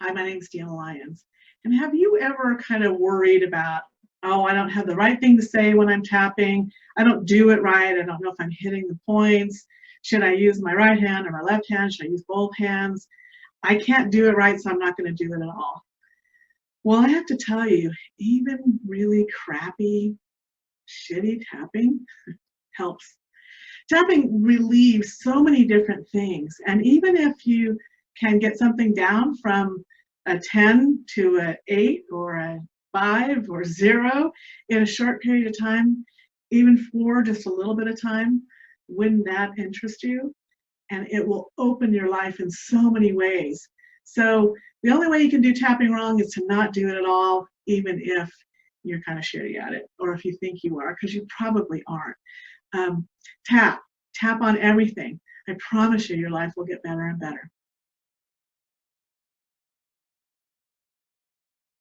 Hi, my name's Deanna Lyons. And have you ever kind of worried about, oh, I don't have the right thing to say when I'm tapping. I don't do it right. I don't know if I'm hitting the points. Should I use my right hand or my left hand? Should I use both hands? I can't do it right, so I'm not going to do it at all. Well, I have to tell you, even really crappy, shitty tapping helps. Tapping relieves so many different things. And even if you can get something down from a 10 to an 8 or a 5 or 0 in a short period of time, even for just a little bit of time, wouldn't that interest you? And it will open your life in so many ways. So the only way you can do tapping wrong is to not do it at all, even if you're kind of shitty at it, or if you think you are, because you probably aren't. Tap on everything. I promise you, your life will get better and better.